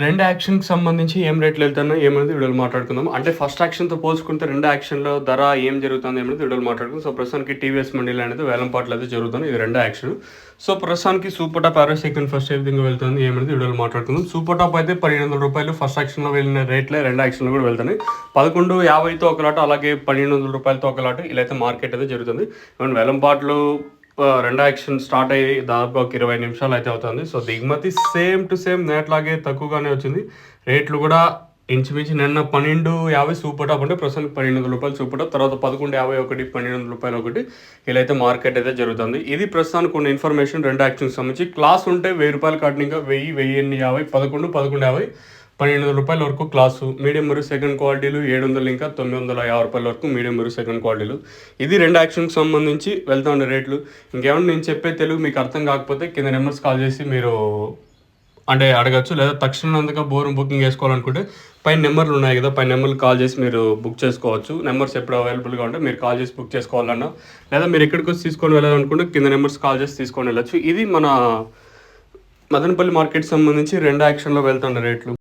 రెండు యాక్షన్‌కి సంబంధించి ఏం రేట్లు వెళ్తున్నాయి ఏమనేది వీడియోలో మాట్లాడుకుందాం. అంటే ఫస్ట్ యాక్షన్‌తో పోల్చుకుంటే రెండు యాక్షన్‌లో ధర ఏం జరుగుతుంది ఏమనేది వీడియోలో మాట్లాడుకుందాం. సో, ప్రస్తుతానికి టీవీఎస్ మండీలో అనేది వేలంపాట్లు అయితే జరుగుతుంది. ఇది రెండో యాక్షన్. సో, ప్రస్తుతానికి super top average second first ఏ విధంగా వెళ్తుంది ఏమనేది వీడియోలో మాట్లాడుకుందాం. సూపర్ టాప్ అయితే రూ. 1,200 ఫస్ట్ యాక్షన్‌లో వెళ్ళిన రేట్లే రెండు యాక్షన్‌లో కూడా వెళ్తున్నాయి. 11.50తో ఒక లాట్, అలాగే రూ. 1,200తో ఒక లాట్, ఇలా అయితే మార్కెట్ అయితే జరుగుతుంది. ఈవెన్ వేలంపాట్లు రెండో యాక్షన్ స్టార్ట్ అయ్యి దాదాపు ఒక 20 నిమిషాలు అయితే అవుతుంది. సో, దిగుమతి సేమ్ టు సేమ్ నేట్లాగే తక్కువగానే వచ్చింది. రేట్లు కూడా ఇంచుమించు నిన్న 12.50 సూపర్ టాప్ అంటే ప్రస్తుతానికి రూ. 1,200 సూపర్ టాప్, తర్వాత 11.50 ఒకటి, రూ. 1,200 ఒకటి, ఇలా అయితే మార్కెట్ అయితే జరుగుతుంది. ఇది ప్రస్తుతానికి ఉన్న ఇన్ఫర్మేషన్ రెండు యాక్షన్కి సంబంధించి. క్లాస్ ఉంటే రూ. 1000 కాటింగ్, ఇంకా 1000, 1050, 11, 1150, రూ. 1,200 వరకు క్లాసు. మీడియం మరియు సెకండ్ క్వాలిటీలు 700, ఇంకా రూ. 950 వరకు మీడియం మరియు సెకండ్ క్వాలిటీలు. ఇది రెండు యాక్షన్కి సంబంధించి వెళ్తూ ఉండే రేట్లు. ఇంకేమన్నా నేను చెప్పే తెలుగు మీకు అర్థం కాకపోతే కింద నెంబర్స్ కాల్ చేసి మీరు అంటే అడగచ్చు, లేదా తక్షణంగా బుకింగ్ చేసుకోవాలనుకుంటే పైన నెంబర్లు ఉన్నాయి కదా, పైన నెంబర్లు కాల్ చేసి మీరు బుక్ చేసుకోవచ్చు. నెంబర్స్ ఎప్పుడు అవైలబుల్గా ఉంటే మీరు కాల్ చేసి బుక్ చేసుకోవాలన్నా, లేదా మీరు ఎక్కడికి వచ్చి తీసుకొని వెళ్ళాలనుకుంటే కింద నెంబర్స్ కాల్ చేసి తీసుకొని వెళ్ళచ్చు. ఇది మన మదనపల్లి మార్కెట్ సంబంధించి రెండు యాక్షన్లో వెళ్తున్న రేట్లు.